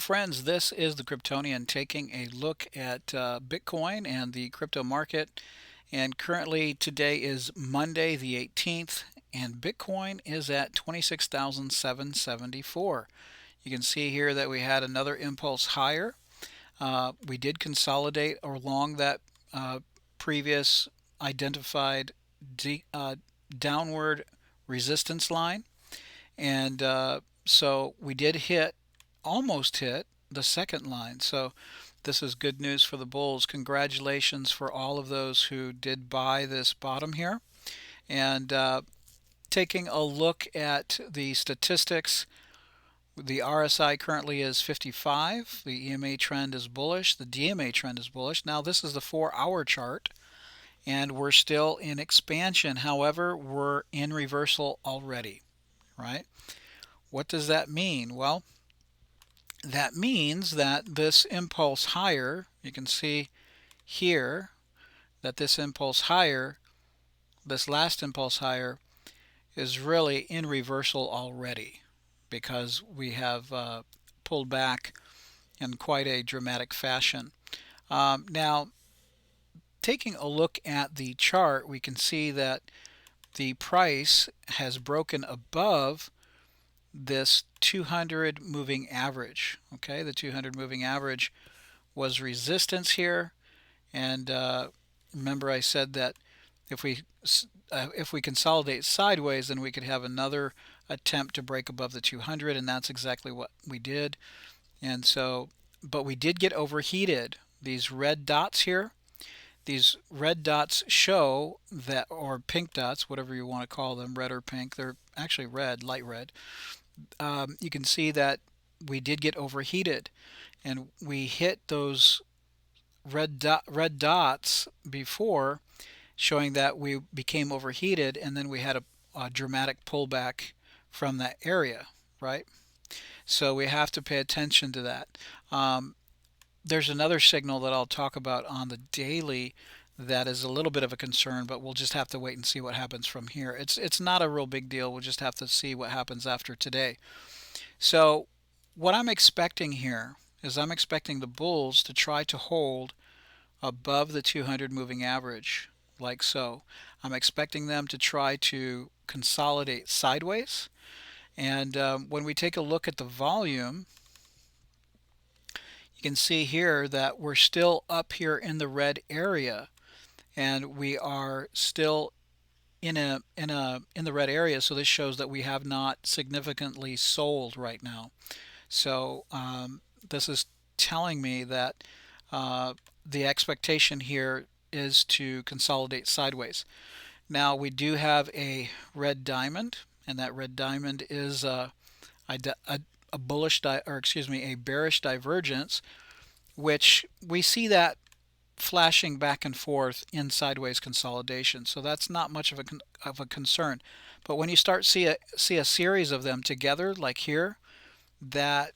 friends, this is the Cryptonian taking a look at Bitcoin and the crypto market. And currently today is Monday the 18th, and Bitcoin is at 26,774. You can see here that we had another impulse higher. We did consolidate along that previous identified downward resistance line. And so we did almost hit the second line. So this is good news for the bulls. Congratulations for all of those who did buy this bottom here. And taking a look at the statistics, the RSI currently is 55. The EMA trend is bullish. The DMA trend is bullish. Now this is the 4-hour chart, and we're still in expansion. However, we're in reversal already, right? What does that mean? Well, that means that this impulse higher, you can see here that this impulse higher, this last impulse higher, is really in reversal already, because we have pulled back in quite a dramatic fashion. Now, taking a look at the chart, we can see that the price has broken above this 200 moving average. Okay, the 200 moving average was resistance here, and remember I said that if we consolidate sideways, then we could have another attempt to break above the 200, and that's exactly what we did. And so, but we did get overheated. These red dots here, these red dots show that, or pink dots, whatever you want to call them, red or pink, they're actually red, light red. You can see that we did get overheated, and we hit those red dots before, showing that we became overheated, and then we had a dramatic pullback from that area, right? So we have to pay attention to that. There's another signal that I'll talk about on the daily that is a little bit of a concern, but we'll just have to wait and see what happens from here. It's not a real big deal. We'll just have to see what happens after today. So what I'm expecting here is I'm expecting the bulls to try to hold above the 200 moving average, like so. I'm expecting them to try to consolidate sideways. And when we take a look at the volume, you can see here that we're still up here in the red area, and we are still in the red area. So this shows that we have not significantly sold right now. So this is telling me that the expectation here is to consolidate sideways. Now we do have a red diamond, and that red diamond is a bearish divergence, which we see that flashing back and forth in sideways consolidation. So that's not much of a concern. But when you start see a series of them together, like here, that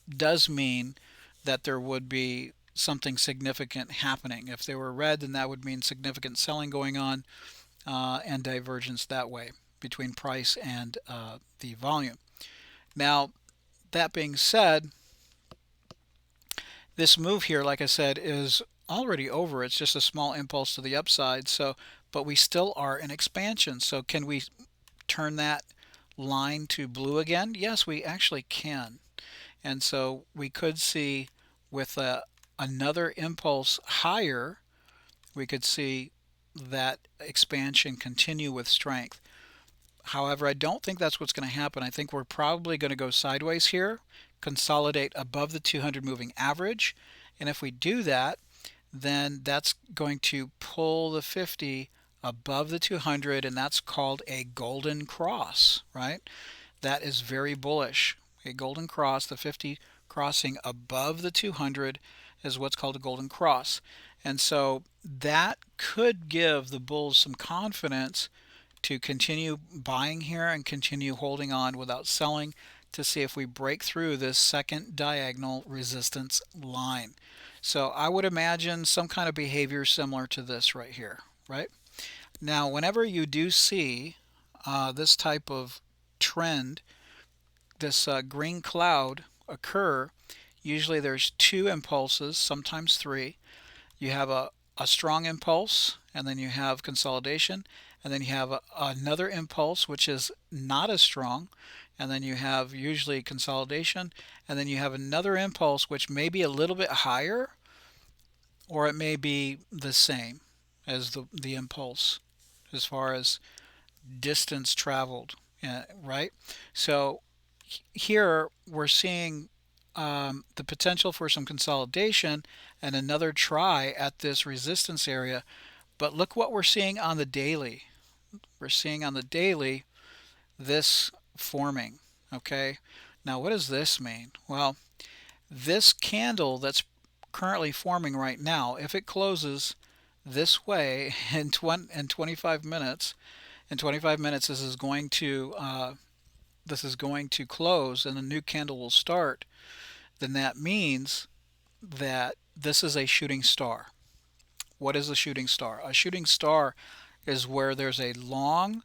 does mean that there would be something significant happening. If they were red, then that would mean significant selling going on, and divergence that way between price and the volume. Now, that being said, this move here, like I said, is already over. It's just a small impulse to the upside. So, but we still are in expansion. So can we turn that line to blue again? Yes, we actually can. And so we could see with another impulse higher, we could see that expansion continue with strength. However, I don't think that's what's going to happen. I think we're probably going to go sideways here, consolidate above the 200 moving average. And if we do that, then that's going to pull the 50 above the 200, and that's called a golden cross, right? That is very bullish. A golden cross, the 50 crossing above the 200 is what's called a golden cross. And so that could give the bulls some confidence to continue buying here and continue holding on without selling, to see if we break through this second diagonal resistance line. So I would imagine some kind of behavior similar to this right here, right? Now, whenever you do see this type of trend, this green cloud occur, usually there's two impulses, sometimes three. You have a strong impulse, and then you have consolidation, and then you have another impulse which is not as strong, and then you have usually consolidation, and then you have another impulse which may be a little bit higher, or it may be the same as the impulse as far as distance traveled, right? So here we're seeing the potential for some consolidation and another try at this resistance area. But look what we're seeing on the daily. We're seeing on the daily this forming. Okay, now what does this mean? Well, this candle that's currently forming right now, if it closes this way in 25 minutes, in 25 minutes this is going to close and a new candle will start, then that means that this is a shooting star. What is a shooting star? A shooting star is where there's a long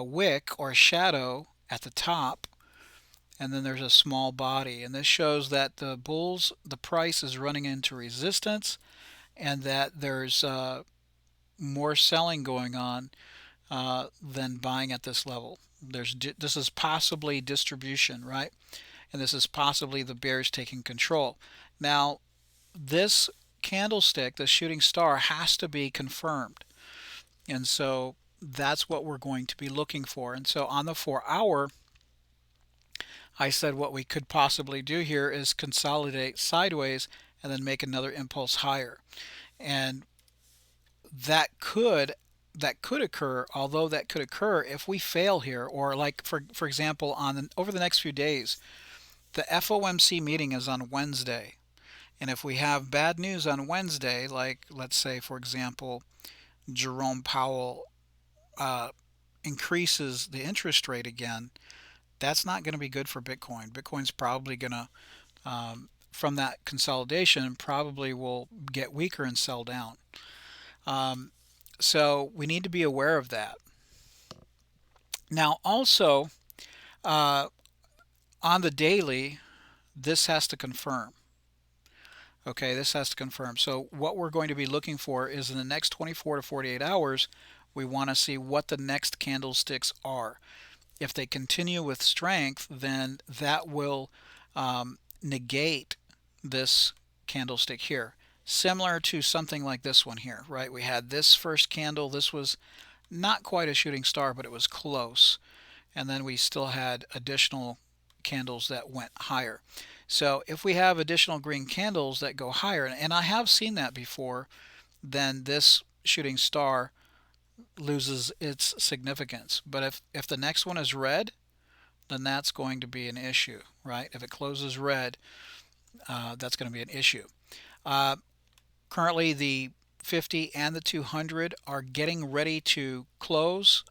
wick or shadow at the top, and then there's a small body. And this shows that the price is running into resistance, and that there's more selling going on than buying at this level. This is possibly distribution, right? And this is possibly the bears taking control. Now, this candlestick, the shooting star, has to be confirmed. And so that's what we're going to be looking for. And so on the 4-hour, I said what we could possibly do here is consolidate sideways and then make another impulse higher. And that could occur, although that could occur if we fail here, or like for example over the next few days. The FOMC meeting is on Wednesday. And if we have bad news on Wednesday, like let's say, for example, Jerome Powell increases the interest rate again, that's not going to be good for Bitcoin. Bitcoin's probably going to, from that consolidation, probably will get weaker and sell down. So we need to be aware of that. Now also, on the daily, this has to confirm. Okay, this has to confirm. So what we're going to be looking for is in the next 24 to 48 hours, we want to see what the next candlesticks are. If they continue with strength, then that will negate this candlestick here. Similar to something like this one here, right? We had this first candle. This was not quite a shooting star, but it was close. And then we still had additional candles that went higher. So if we have additional green candles that go higher, and I have seen that before, then this shooting star loses its significance. But if the next one is red, then that's going to be an issue, right? If it closes red, that's going to be an issue. Currently, the 50 and the 200 are getting ready to close,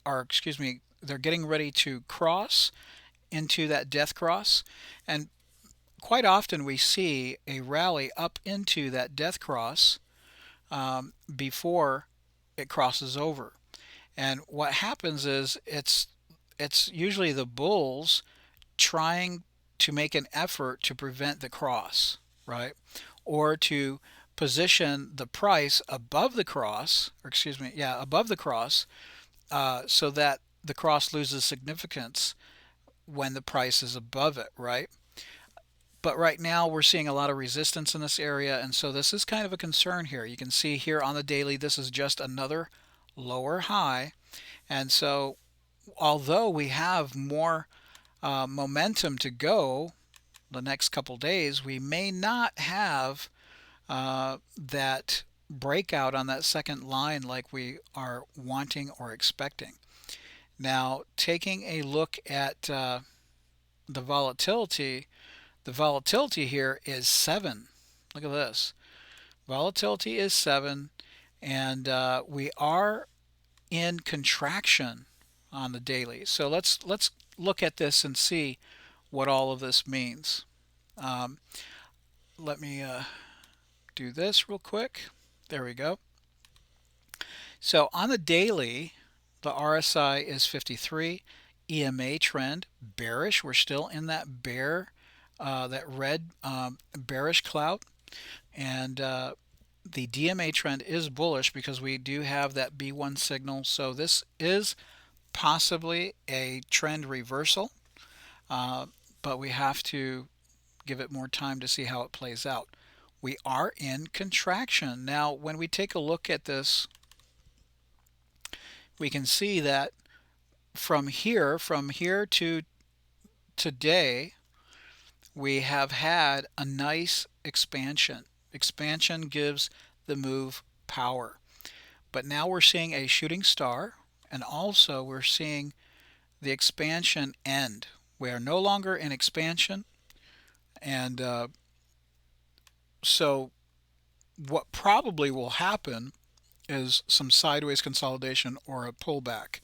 or excuse me, they're getting ready to cross into that death cross. And quite often we see a rally up into that death cross before it crosses over. And what happens is it's usually the bulls trying to make an effort to prevent the cross, right? Or to position the price above the cross, or excuse me, yeah, above the cross, so that the cross loses significance when the price is above it, right? But right now we're seeing a lot of resistance in this area, and so this is kind of a concern here. You can see here on the daily, this is just another lower high. And so although we have more momentum to go the next couple days, we may not have that breakout on that second line like we are wanting or expecting. Now, taking a look at the volatility here is 7. Look at this. Volatility is 7, and we are in contraction on the daily. So let's look at this and see what all of this means. Let me do this real quick. There we go. So on the daily, the RSI is 53. EMA trend bearish. We're still in that bear that red bearish cloud, and the DMA trend is bullish because we do have that B1 signal. So this is possibly a trend reversal, but we have to give it more time to see how it plays out. We are in contraction. Now, when we take a look at this, we can see that from here to today, we have had a nice expansion. Expansion gives the move power. But now we're seeing a shooting star, and also we're seeing the expansion end. We are no longer in expansion, and so what probably will happen is some sideways consolidation or a pullback,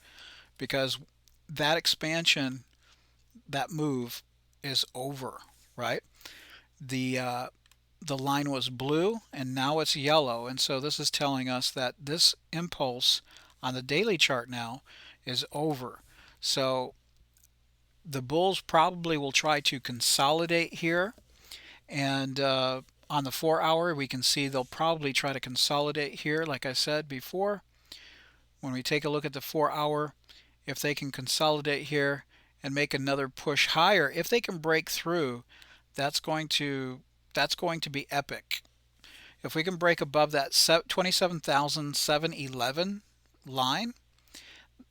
because that expansion, that move is over, right? The line was blue and now it's yellow, and so this is telling us that this impulse on the daily chart now is over. So the bulls probably will try to consolidate here, and on the 4 hour we can see they'll probably try to consolidate here. Like I said before, when we take a look at the 4 hour, if they can consolidate here and make another push higher, if they can break through, that's going to be epic. If we can break above that 27,711 line,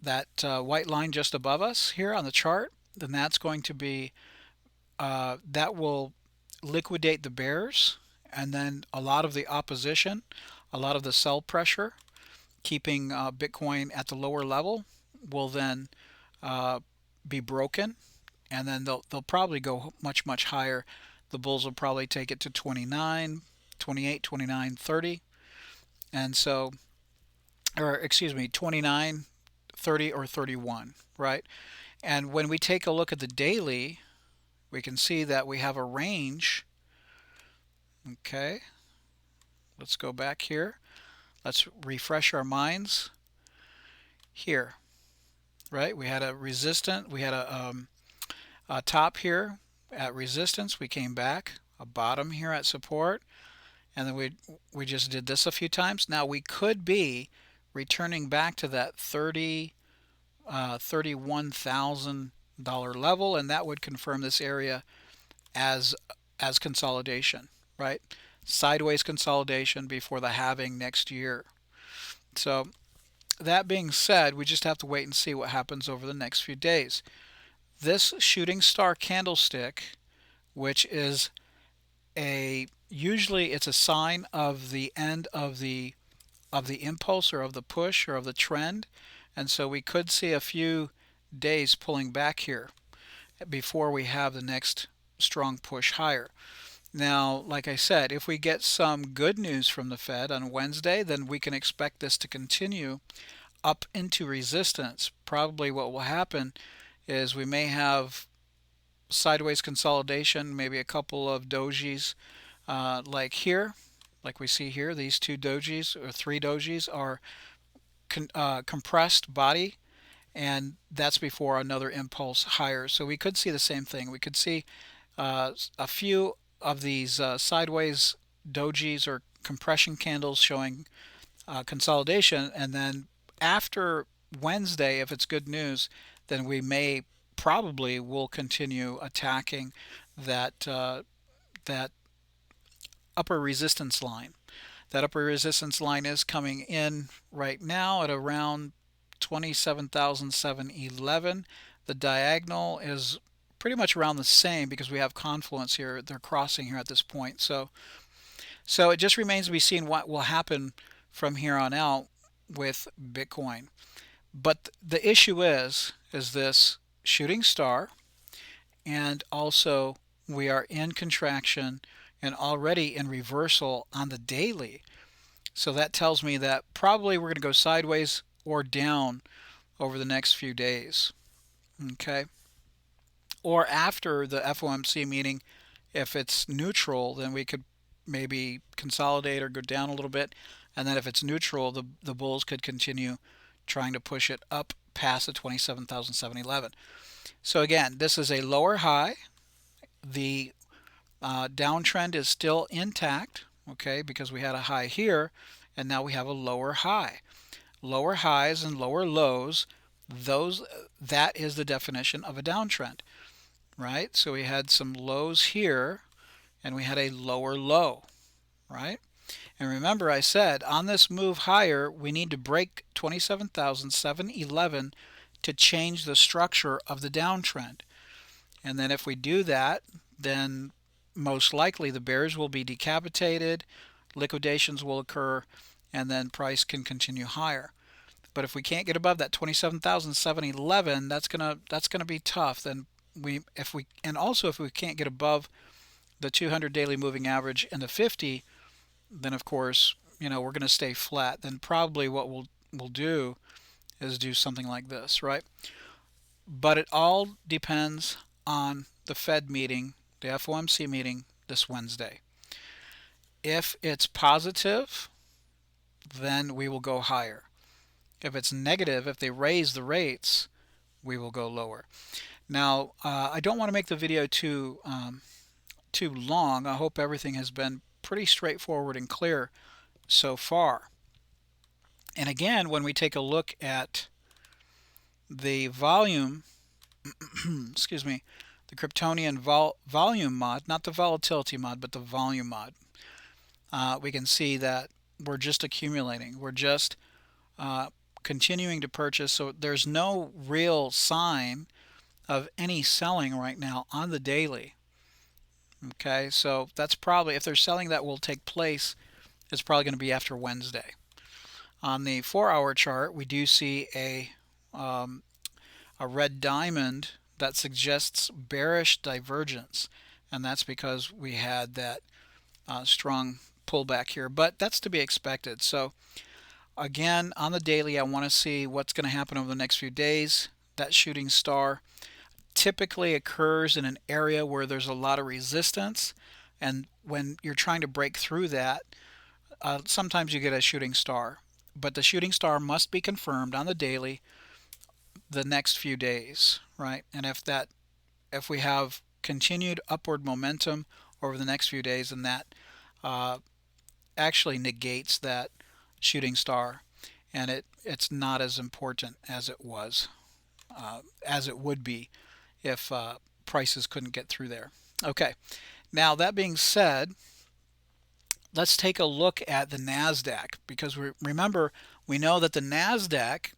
that white line just above us here on the chart, then that's going to be that will liquidate the bears, and then a lot of the opposition, a lot of the sell pressure, keeping Bitcoin at the lower level, will then be broken, and then they'll probably go much higher. The bulls will probably take it to 29, 28, 29, 30, and so, or excuse me, 29, 30, or 31, right? And when we take a look at the daily, we can see that we have a range. Okay, let's go back here. Let's refresh our minds here, right? We had a resistance, we had a top here at resistance, we came back, a bottom here at support, and then we just did this a few times. Now we could be returning back to that $31,000 level, and that would confirm this area as consolidation, right? Sideways consolidation before the halving next year. So that being said, we just have to wait and see what happens over the next few days. This shooting star candlestick, which is usually it's a sign of the end of the impulse, or of the push, or of the trend, and so we could see a few days pulling back here before we have the next strong push higher. Now, like I said, if we get some good news from the Fed on Wednesday, then we can expect this to continue up into resistance. Probably what will happen is we may have sideways consolidation, maybe a couple of dojis like here, like we see here. These two dojis or three dojis are compressed body, and that's before another impulse higher. So we could see the same thing. We could see a few of these sideways dojis or compression candles showing consolidation, and then after Wednesday, if it's good news, then we probably will continue attacking that that upper resistance line. That upper resistance line is coming in right now at around 27,711. The diagonal is pretty much around the same because we have confluence here. They're crossing here at this point. So it just remains to be seen what will happen from here on out with Bitcoin. But the issue is this shooting star, and also we are in contraction and already in reversal on the daily. So that tells me that probably we're going to go sideways or down over the next few days. Okay? Or after the FOMC meeting, if it's neutral, then we could maybe consolidate or go down a little bit. And then if it's neutral, the bulls could continue trying to push it up past the 27,711. So again, this is a lower high. The Downtrend is still intact, okay, because we had a high here and now we have a lower high. Lower highs and lower lows, that is the definition of a downtrend, right? So we had some lows here and we had a lower low, right? And remember I said on this move higher we need to break 27,711 to change the structure of the downtrend. And then if we do that, then most likely the bears will be decapitated, liquidations will occur, and then price can continue higher. But if we can't get above that 27,711, that's gonna be tough. Then if we can't get above the 200 daily moving average and the 50, then of course we're going to stay flat. Then probably what we'll do is do something like this, right? But it all depends on the Fed meeting, the FOMC meeting this Wednesday. If it's positive, then we will go higher. If it's negative, if they raise the rates, we will go lower. Now, I don't want to make the video too long. I hope everything has been pretty straightforward and clear so far. And again, when we take a look at the volume, excuse me, the Cryptonian volume mod, not the volatility mod, but the volume mod, we can see that we're just accumulating. We're just continuing to purchase. So there's no real sign of any selling right now on the daily. Okay, so that's probably, if they're selling, that will take place, it's probably going to be after Wednesday. On the 4-hour chart, we do see a red diamond that suggests bearish divergence, and that's because we had that strong pullback here, but that's to be expected. So again, on the daily, I want to see what's going to happen over the next few days. That shooting star typically occurs in an area where there's a lot of resistance, and when you're trying to break through that, sometimes you get a shooting star, but the shooting star must be confirmed on the daily the next few days, right? And if we have continued upward momentum over the next few days, then that actually negates that shooting star, and it's not as important as it was, as it would be if prices couldn't get through there. Okay, now that being said, let's take a look at the NASDAQ, because remember, we know that the NASDAQ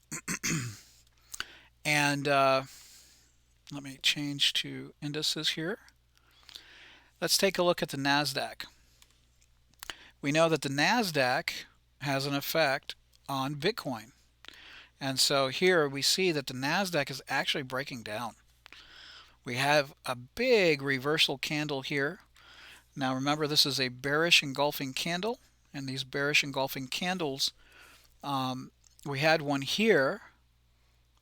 and let me change to indices here. Let's take a look at the NASDAQ. We know that the NASDAQ has an effect on Bitcoin. And so here we see that the NASDAQ is actually breaking down. We have a big reversal candle here. Now remember, this is a bearish engulfing candle, and these bearish engulfing candles, we had one here,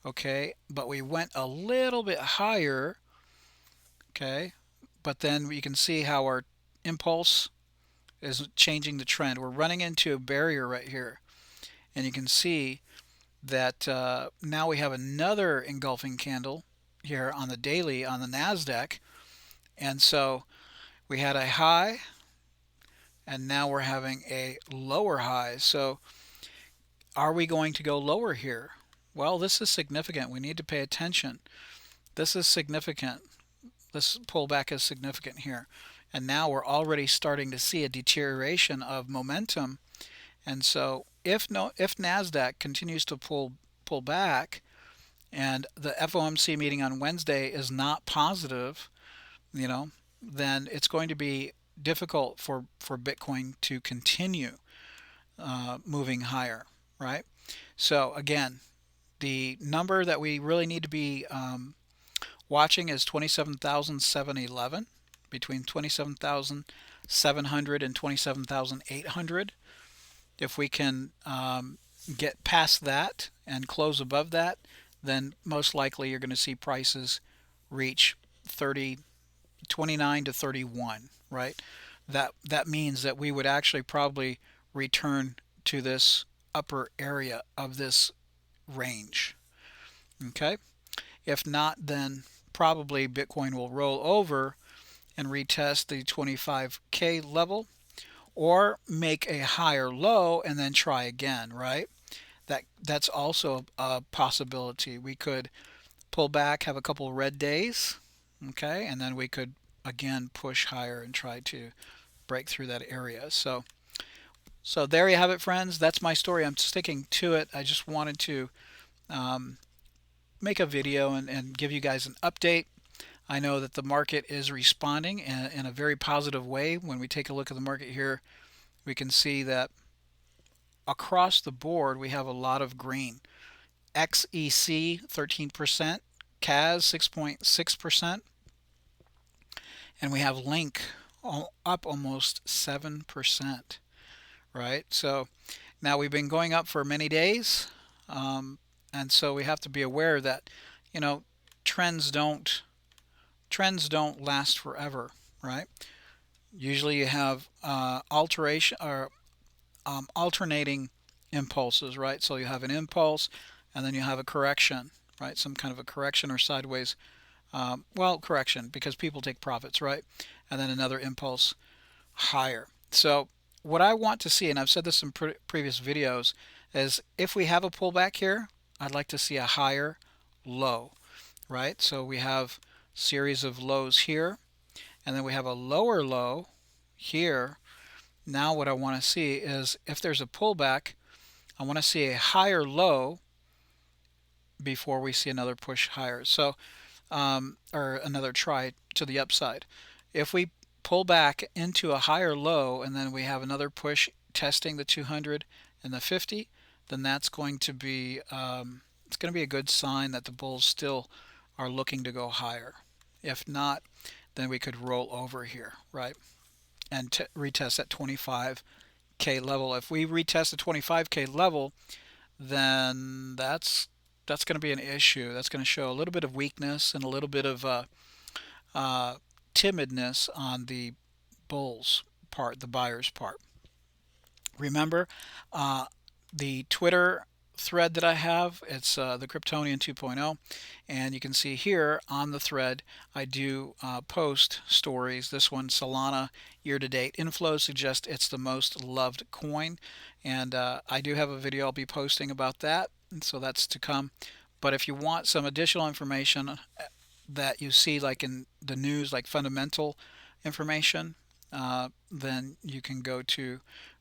okay, but we went a little bit higher, okay, but then you can see how our impulse is changing the trend. We're running into a barrier right here, and you can see that now we have another engulfing candle here on the daily on the NASDAQ, and so we had a high and now we're having a lower high. So are we going to go lower here? Well, this is significant. We need to pay attention. This is significant. This pullback is significant here, and now we're already starting to see a deterioration of momentum. And so if NASDAQ continues to pull back, and the FOMC meeting on Wednesday is not positive, then it's going to be difficult for Bitcoin to continue moving higher, right? So again, the number that we really need to be watching is 27,711, between 27,700 and 27,800. If we can get past that and close above that, then most likely you're going to see prices reach 29 to 31, right? That means that we would actually probably return to this upper area of this range. Okay? If not, then probably Bitcoin will roll over and retest the 25K level, or make a higher low and then try again, right? That's also a possibility. We could pull back, have a couple red days, okay, and then we could again push higher and try to break through that area. So there you have it, friends. That's my story. I'm sticking to it. I just wanted to um, make a video and give you guys an update. I know that the market is responding in a very positive way. When we take a look at the market here, we can see that across the board we have a lot of green. XEC 13%, CAS 6.6%, and we have Link up almost 7%, right? So now we've been going up for many days, and so we have to be aware that, you know, trends don't last forever, right? Usually you have alteration or alternating impulses, right? So you have an impulse, and then you have a correction, right? Some kind of a correction or sideways, well, correction because people take profits, right? And then another impulse higher. So what I want to see, and I've said this in previous videos, is if we have a pullback here, I'd like to see a higher low, right? So we have a series of lows here, and then we have a lower low here. Now what I want to see is if there's a pullback, I want to see a higher low before we see another push higher. So or another try to the upside. If we pull back into a higher low and then we have another push testing the 200 and the 50, then that's going to be it's going to be a good sign that the bulls still are looking to go higher. If not, then we could roll over here, right? And retest that 25K level. If we retest the 25K level, then that's going to be an issue. That's going to show a little bit of weakness and a little bit of timidness on the bulls part, the buyers part. Remember, the Twitter thread that I have, it's the Cryptonian 2.0, and you can see here on the thread I do post stories. This one, Solana year-to-date inflows, suggest it's the most loved coin, and I do have a video I'll be posting about that, and so that's to come. But if you want some additional information that you see like in the news, like fundamental information, then you can go to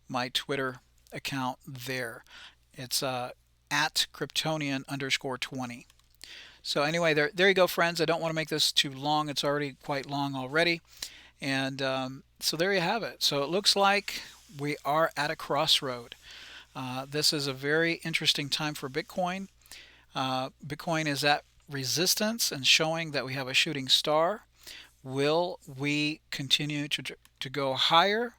my Twitter account there. It's at Cryptonian_20. So anyway, there you go, friends. I don't want to make this too long. It's already quite long already. And so there you have it. So it looks like we are at a crossroad. This is a very interesting time for Bitcoin. Bitcoin is at resistance and showing that we have a shooting star. Will we continue to go higher?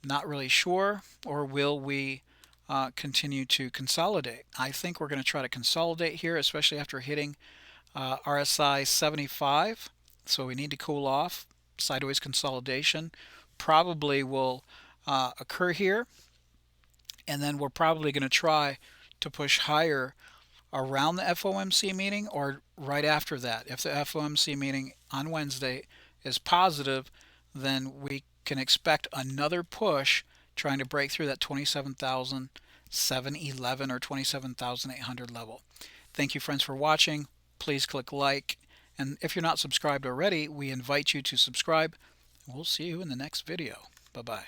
Not really sure. Or will we continue to consolidate? I think we're going to try to consolidate here, especially after hitting RSI 75. So we need to cool off. Sideways consolidation probably will occur here. And then we're probably going to try to push higher around the FOMC meeting or right after that. If the FOMC meeting on Wednesday is positive, then we can expect another push trying to break through that 27,711 or 27,800 level. Thank you, friends, for watching. Please click like. And if you're not subscribed already, we invite you to subscribe. We'll see you in the next video. Bye-bye.